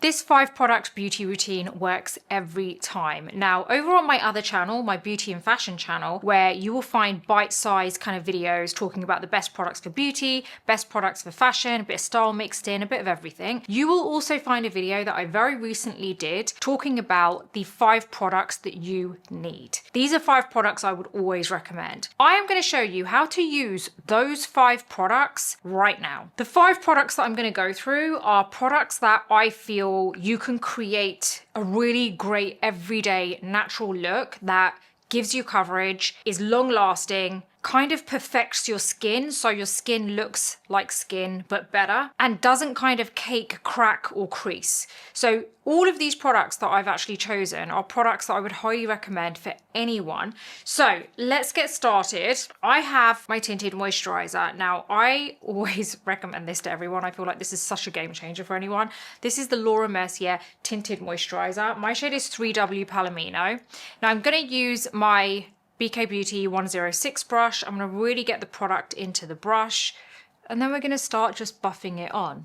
This 5-product beauty routine works every time. Now, over on my other channel, my beauty and fashion channel, where you will find bite-sized kind of videos talking about the best products for beauty, best products for fashion, a bit of style mixed in, a bit of everything. You will also find a video that I very recently did talking about the 5 products that you need. These are 5 products I would always recommend. I am going to show you how to use those 5 products right now. The 5 products that I'm going to go through are products that I feel you can create a really great everyday natural look that gives you coverage, is long lasting, kind of perfects your skin so your skin looks like skin but better, and doesn't kind of cake, crack or crease. So all of these products that I've actually chosen are products that I would highly recommend for anyone. So let's get started. I have my tinted moisturizer. Now I always recommend this to everyone. I feel like this is such a game changer for anyone. This is the Laura Mercier tinted moisturizer. My shade is 3W Palomino. Now I'm going to use my BK Beauty 106 brush. I'm going to really get the product into the brush, and then we're going to start just buffing it on.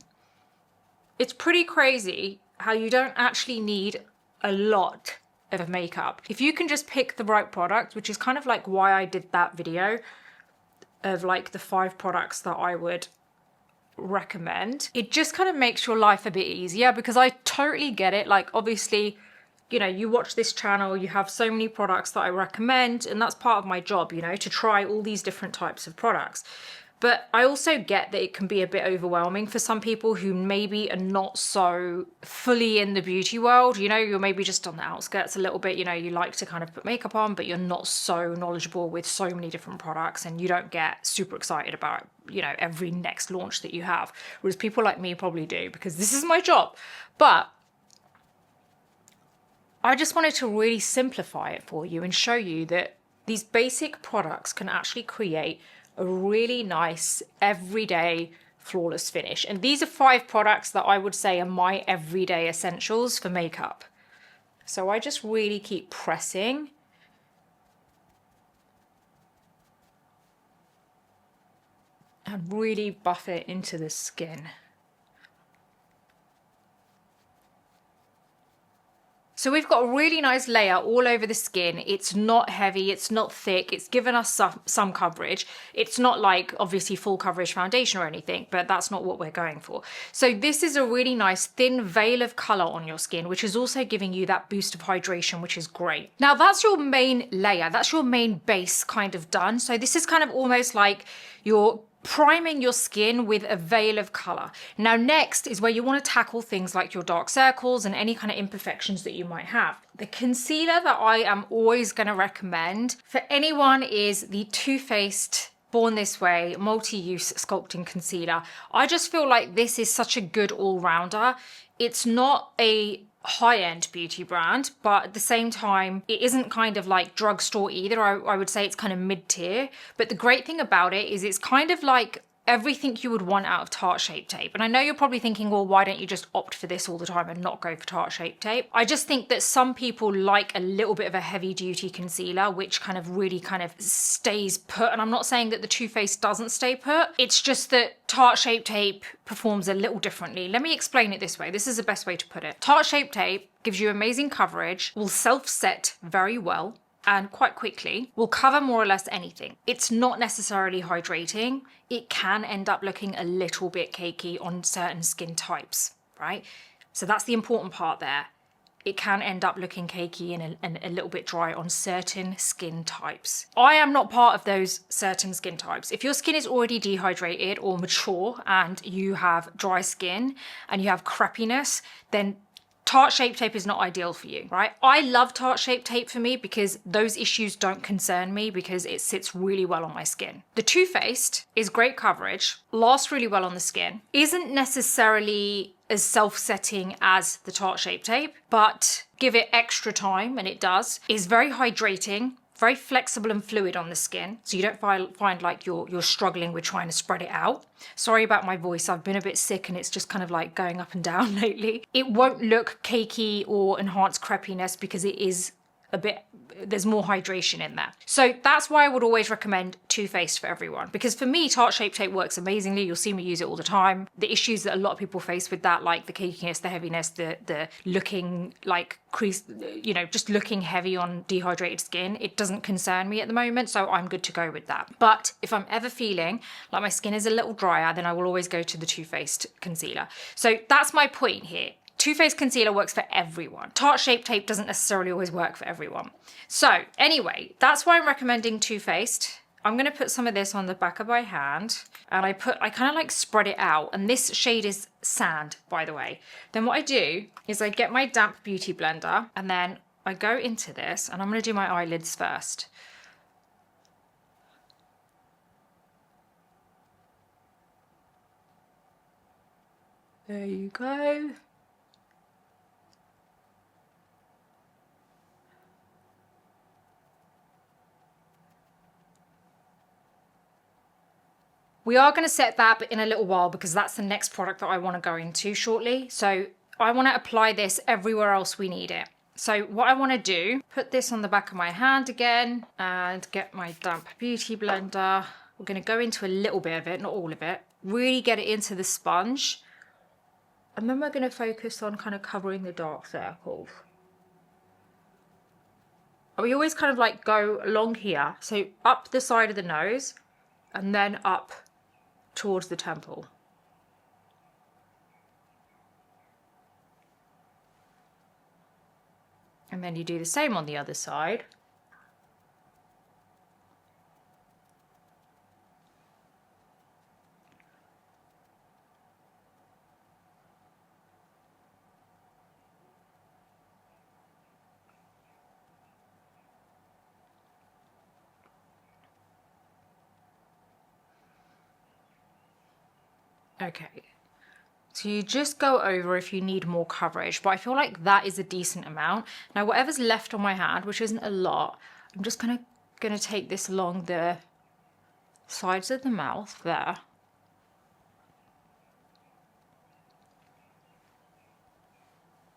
It's pretty crazy how you don't actually need a lot of makeup. If you can just pick the right product, which is kind of like why I did that video of like the 5 products that I would recommend, it just kind of makes your life a bit easier, because I totally get it. Like obviously, you know, you watch this channel, you have so many products that I recommend, and that's part of my job, you know, to try all these different types of products. But I also get that it can be a bit overwhelming for some people who maybe are not so fully in the beauty world. You know, you're maybe just on the outskirts a little bit, you know, you like to kind of put makeup on, but you're not so knowledgeable with so many different products, and you don't get super excited about, you know, every next launch that you have. Whereas people like me probably do, because this is my job. But I just wanted to really simplify it for you and show you that these basic products can actually create a really nice, everyday, flawless finish. And these are 5 products that I would say are my everyday essentials for makeup. So I just really keep pressing. And really buff it into the skin. So we've got a really nice layer all over the skin. It's not heavy, it's not thick, it's given us some coverage. It's not like obviously full coverage foundation or anything, but that's not what we're going for. So this is a really nice thin veil of color on your skin, which is also giving you that boost of hydration, which is great. Now that's your main layer, that's your main base kind of done. So this is kind of almost like you're priming your skin with a veil of color. Now next is where you want to tackle things like your dark circles and any kind of imperfections that you might have. The concealer that I am always going to recommend for anyone is the Too Faced Born This Way multi-use sculpting concealer. I just feel like this is such a good all-rounder. It's not a high-end beauty brand, but at the same time it isn't kind of like drugstore either. I would say it's kind of mid-tier, but the great thing about it is it's kind of like everything you would want out of Tarte Shape Tape. And I know you're probably thinking, well, why don't you just opt for this all the time and not go for Tarte Shape Tape? I just think that some people like a little bit of a heavy duty concealer, which kind of really kind of stays put. And I'm not saying that the Too Faced doesn't stay put. It's just that Tarte Shape Tape performs a little differently. Let me explain it this way. This is the best way to put it. Tarte Shape Tape gives you amazing coverage, will self-set very well, and quite quickly will cover more or less anything. It's not necessarily hydrating. It can end up looking a little bit cakey on certain skin types, right? So that's the important part there. It can end up looking cakey and a little bit dry on certain skin types. I am not part of those certain skin types. If your skin is already dehydrated or mature and you have dry skin and you have crappiness, then Tarte Shape Tape is not ideal for you, right? I love Tarte Shape Tape for me because those issues don't concern me, because it sits really well on my skin. The Too Faced is great coverage, lasts really well on the skin, isn't necessarily as self-setting as the Tarte Shape Tape, but give it extra time and it does, is very hydrating, very flexible and fluid on the skin, so you don't find like you're struggling with trying to spread it out. Sorry about my voice, I've been a bit sick and it's just kind of like going up and down lately. It won't look cakey or enhance crepiness because it is there's more hydration in there. So that's why I would always recommend Too Faced for everyone, because for me, Tarte Shape Tape works amazingly. You'll see me use it all the time. The issues that a lot of people face with that, like the cakiness, the heaviness, the looking like crease, you know, just looking heavy on dehydrated skin, it doesn't concern me at the moment, so I'm good to go with that. But if I'm ever feeling like my skin is a little drier, then I will always go to the Too Faced concealer. So that's my point here. Too Faced concealer works for everyone. Tarte Shape Tape doesn't necessarily always work for everyone. So anyway, that's why I'm recommending Too Faced. I'm going to put some of this on the back of my hand, and I kind of like spread it out. And this shade is Sand, by the way. Then what I do is I get my damp beauty blender, and then I go into this, and I'm going to do my eyelids first. There you go. We are going to set that in a little while because that's the next product that I want to go into shortly. So I want to apply this everywhere else we need it. So what I want to do, put this on the back of my hand again and get my damp beauty blender. We're going to go into a little bit of it, not all of it. Really get it into the sponge. And then we're going to focus on kind of covering the dark circles. We always kind of like go along here. So up the side of the nose and then up towards the temple. And then you do the same on the other side. Okay, so you just go over if you need more coverage, but I feel like that is a decent amount. Now, whatever's left on my hand, which isn't a lot, I'm just gonna take this along the sides of the mouth there.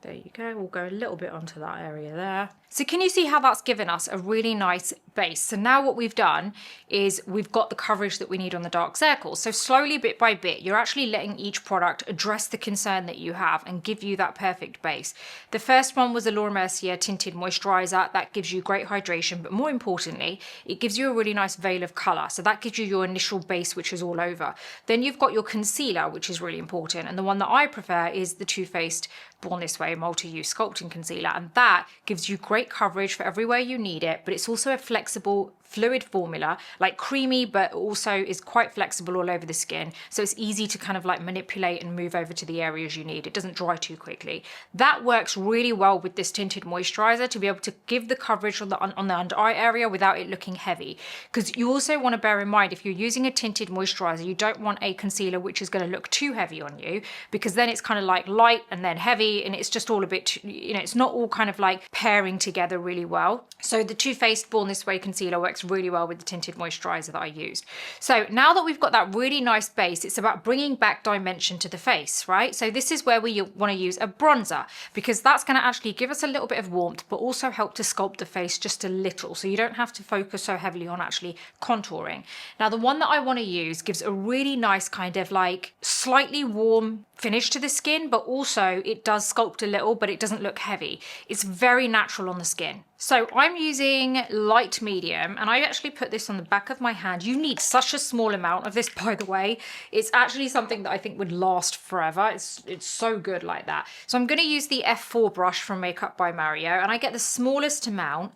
There you go, we'll go a little bit onto that area there. So can you see how that's given us a really nice base? So now what we've done is we've got the coverage that we need on the dark circles. So slowly, bit by bit, you're actually letting each product address the concern that you have and give you that perfect base. The first one was a Laura Mercier Tinted Moisturizer. That gives you great hydration, but more importantly, it gives you a really nice veil of color. So that gives you your initial base, which is all over. Then you've got your concealer, which is really important. And the one that I prefer is the Too Faced Born This Way Multi-Use Sculpting Concealer. And that gives you great coverage for everywhere you need it, but it's also a flexible fluid formula, like creamy, but also is quite flexible all over the skin. So it's easy to kind of like manipulate and move over to the areas you need. It doesn't dry too quickly. That works really well with this tinted moisturizer to be able to give the coverage on the under eye area without it looking heavy. Because you also want to bear in mind, if you're using a tinted moisturizer, you don't want a concealer which is going to look too heavy on you, because then it's kind of like light and then heavy, and it's just all a bit, you know, it's not all kind of like pairing together really well. So the Too Faced Born This Way concealer works really well with the tinted moisturizer that I used. So now that we've got that really nice base, it's about bringing back dimension to the face, right? So this is where we want to use a bronzer, because that's going to actually give us a little bit of warmth, but also help to sculpt the face just a little, so you don't have to focus so heavily on actually contouring. Now, the one that I want to use gives a really nice kind of like slightly warm finish to the skin, but also it does sculpt a little, but it doesn't look heavy. It's very natural on the skin. So I'm using light medium, and I actually put this on the back of my hand. You need such a small amount of this, by the way. It's actually something that I think would last forever. It's so good like that. So I'm going to use the F4 brush from Makeup by Mario, and I get the smallest amount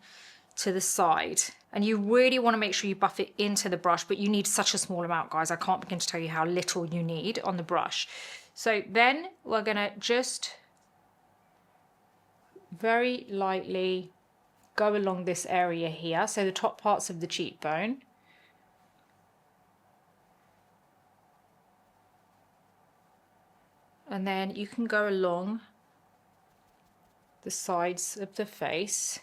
to the side. And you really want to make sure you buff it into the brush, but you need such a small amount, guys. I can't begin to tell you how little you need on the brush. So then we're going to just very lightly go along this area here, so the top parts of the cheekbone. And then you can go along the sides of the face.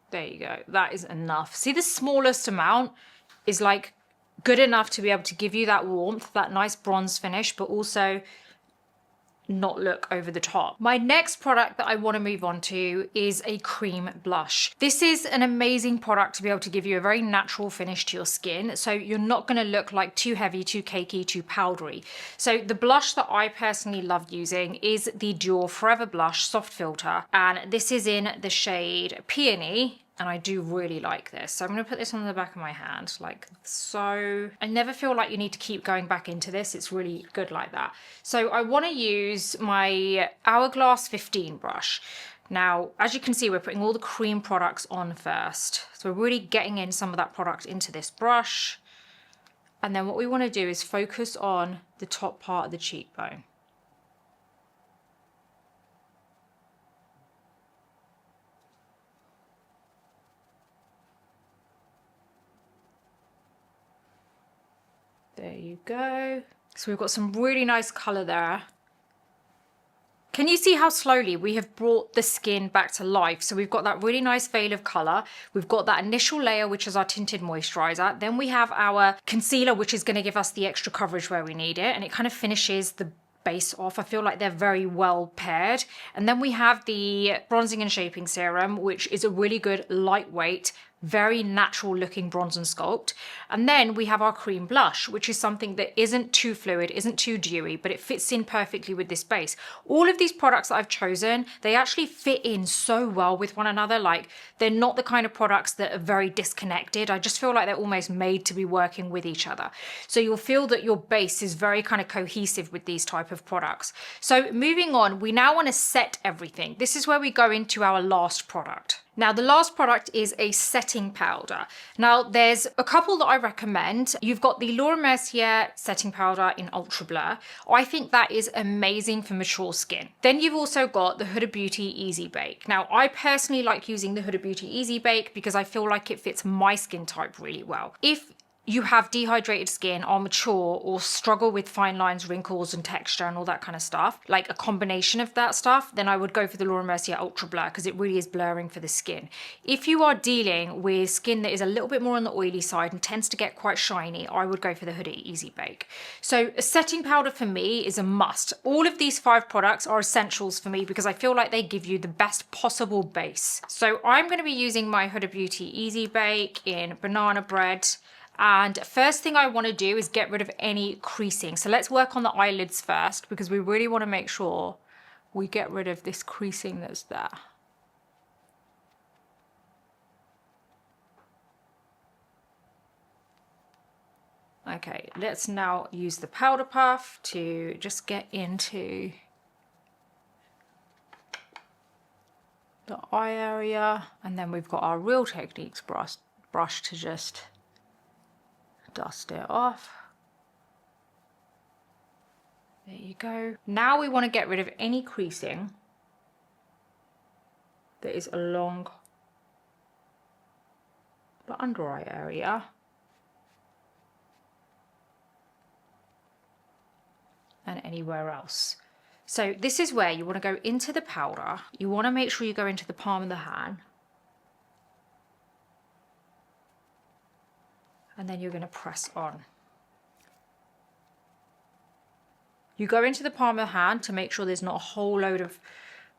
There you go, that is enough. See, the smallest amount is like good enough to be able to give you that warmth, that nice bronze finish, but also not look over the top. My next product that I want to move on to is a cream blush. This is an amazing product to be able to give you a very natural finish to your skin, so you're not going to look like too heavy, too cakey, too powdery. So the blush that I personally love using is the Dior Forever Blush Soft Filter, and this is in the shade Peony. And I do really like this. So I'm going to put this on the back of my hand like so. I never feel like you need to keep going back into this. It's really good like that. So I want to use my Hourglass 15 brush. Now, as you can see, we're putting all the cream products on first. So we're really getting in some of that product into this brush. And then what we want to do is focus on the top part of the cheekbone. There you go. So we've got some really nice colour there. Can you see how slowly we have brought the skin back to life? So we've got that really nice veil of colour. We've got that initial layer, which is our tinted moisturiser. Then we have our concealer, which is going to give us the extra coverage where we need it. And it kind of finishes the base off. I feel like they're very well paired. And then we have the bronzing and shaping serum, which is a really good lightweight, very natural looking bronze and sculpt. And then we have our cream blush, which is something that isn't too fluid, isn't too dewy, but it fits in perfectly with this base. All of these products that I've chosen, they actually fit in so well with one another. Like, they're not the kind of products that are very disconnected. I just feel like they're almost made to be working with each other. So you'll feel that your base is very kind of cohesive with these type of products. So moving on, we now want to set everything. This is where we go into our last product. Now, the last product is a setting powder. Now, there's a couple that I recommend. You've got the Laura Mercier setting powder in Ultra Blur. I think that is amazing for mature skin. Then you've also got the Huda Beauty Easy Bake. Now, I personally like using the Huda Beauty Easy Bake because I feel like it fits my skin type really well. If you have dehydrated skin, are mature, or struggle with fine lines, wrinkles, and texture and all that kind of stuff, like a combination of that stuff, then I would go for the Laura Mercier Ultra Blur because it really is blurring for the skin. If you are dealing with skin that is a little bit more on the oily side and tends to get quite shiny, I would go for the Huda Easy Bake. So a setting powder for me is a must. All of these 5 products are essentials for me because I feel like they give you the best possible base. So I'm going to be using my Huda Beauty Easy Bake in Banana Bread. And first thing I want to do is get rid of any creasing. So let's work on the eyelids first because we really want to make sure we get rid of this creasing that's there. Okay, let's now use the powder puff to just get into the eye area. And then we've got our Real Techniques brush to just dust it off. There you go. Now we want to get rid of any creasing that is along the under eye area. And anywhere else. So this is where you want to go into the powder. You want to make sure you go into the palm of the hand. And then you're going to press on. You go into the palm of the hand to make sure there's not a whole load of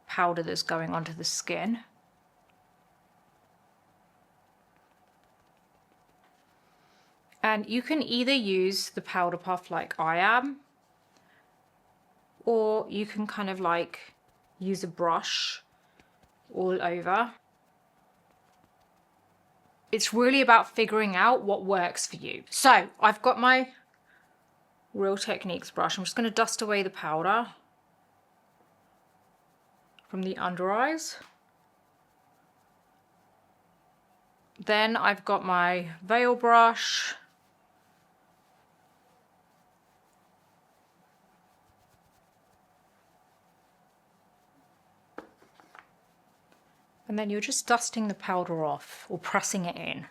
powder that's going onto the skin. And you can either use the powder puff like I am, or you can kind of like use a brush all over. It's really about figuring out what works for you. So I've got my Real Techniques brush. I'm just going to dust away the powder from the under eyes. Then I've got my veil brush. And then you're just dusting the powder off or pressing it in.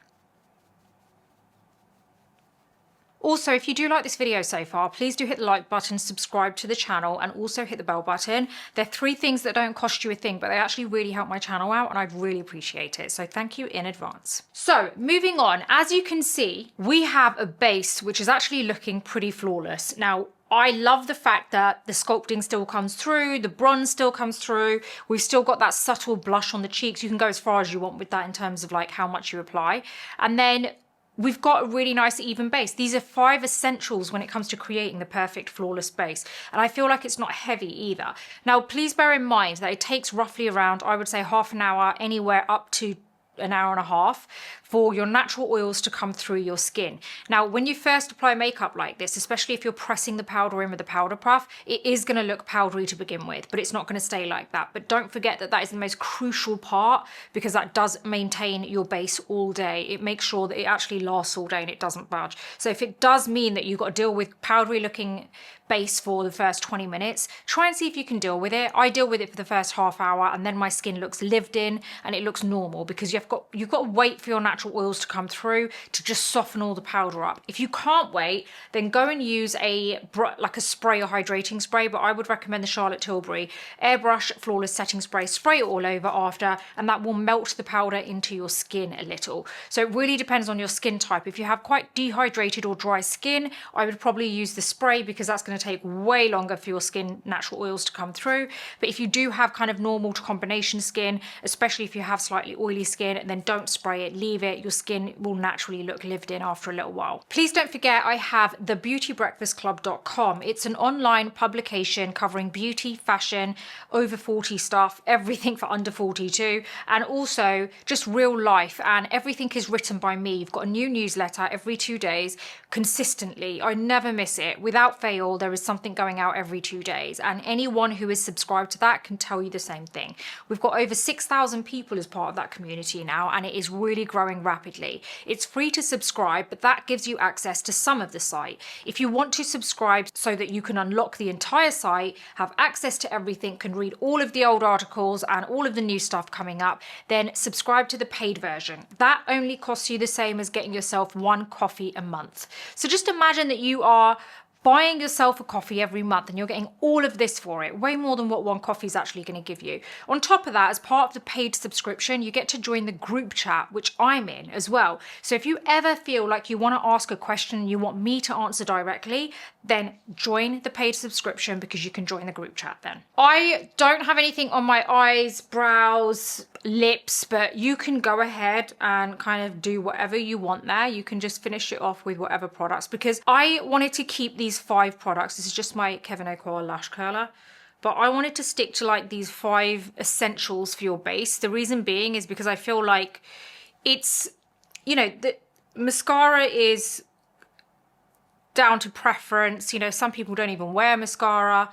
Also, if you do like this video so far, please do hit the like button, subscribe to the channel, and also hit the bell button. They're 3 things that don't cost you a thing, but they actually really help my channel out, and I'd really appreciate it. So thank you in advance. So moving on, as you can see, we have a base which is actually looking pretty flawless. Now, I love the fact that the sculpting still comes through, the bronze still comes through, we've still got that subtle blush on the cheeks. You can go as far as you want with that in terms of like how much you apply. And then we've got a really nice even base. These are 5 essentials when it comes to creating the perfect flawless base. And I feel like it's not heavy either. Now, please bear in mind that it takes roughly around, I would say, half an hour, anywhere up to an hour and a half for your natural oils to come through your skin. Now, when you first apply makeup like this, especially if you're pressing the powder in with a powder puff, it is going to look powdery to begin with, but it's not going to stay like that. But don't forget that that is the most crucial part, because that does maintain your base all day. It makes sure that it actually lasts all day and it doesn't budge. So if it does mean that you've got to deal with powdery looking base for the first 20 minutes, try and see if you can deal with it. I deal with it for the first half hour, and then my skin looks lived in and it looks normal, because you've got to wait for your natural oils to come through to just soften all the powder up. If you can't wait, then go and use like a spray or hydrating spray, but I would recommend the Charlotte Tilbury Airbrush Flawless Setting Spray. Spray it all over after, and that will melt the powder into your skin a little. So it really depends on your skin type. If you have quite dehydrated or dry skin, I would probably use the spray, because that's going to take way longer for your skin natural oils to come through. But if you do have kind of normal to combination skin, especially if you have slightly oily skin, then don't spray it, leave it. Your skin will naturally look lived in after a little while. Please don't forget, I have the beautybreakfastclub.com. It's an online publication covering beauty, fashion, over 40 stuff, everything for under 42, and also just real life, and everything is written by me. You've got a new newsletter every 2 days consistently. I never miss it. Without fail, there is something going out every 2 days, and anyone who is subscribed to that can tell you the same thing. We've got over 6,000 people as part of that community now, and it is really growing rapidly. It's free to subscribe, but that gives you access to some of the site. If you want to subscribe so that you can unlock the entire site, have access to everything, can read all of the old articles and all of the new stuff coming up, then subscribe to the paid version. That only costs you the same as getting yourself 1 coffee a month. So just imagine that you are buying yourself a coffee every month and you're getting all of this for it, way more than what 1 coffee is actually going to give you. On top of that, as part of the paid subscription, you get to join the group chat, which I'm in as well. So if you ever feel like you want to ask a question and you want me to answer directly, then join the paid subscription, because you can join the group chat then. I don't have anything on my eyes, brows, lips, but you can go ahead and kind of do whatever you want there. You can just finish it off with whatever products, because I wanted to keep these 5 products. This is just my Kevyn Aucoin lash curler, but I wanted to stick to like these 5 essentials for your base. The reason being is because I feel like it's, you know, the mascara is down to preference. You know, some people don't even wear mascara.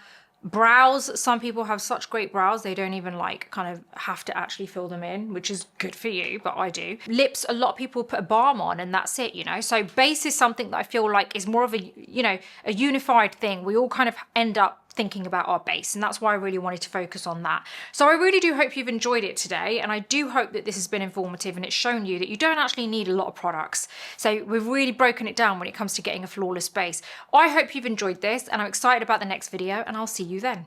Brows, some people have such great brows, they don't even like kind of have to actually fill them in, which is good for you, but I do. Lips, a lot of people put a balm on and that's it, you know. So base is something that I feel like is more of a, you know, a unified thing. We all kind of end up thinking about our base, and that's why I really wanted to focus on that. So I really do hope you've enjoyed it today, and I do hope that this has been informative and it's shown you that you don't actually need a lot of products. So we've really broken it down when it comes to getting a flawless base. I hope you've enjoyed this, and I'm excited about the next video, and I'll see you then.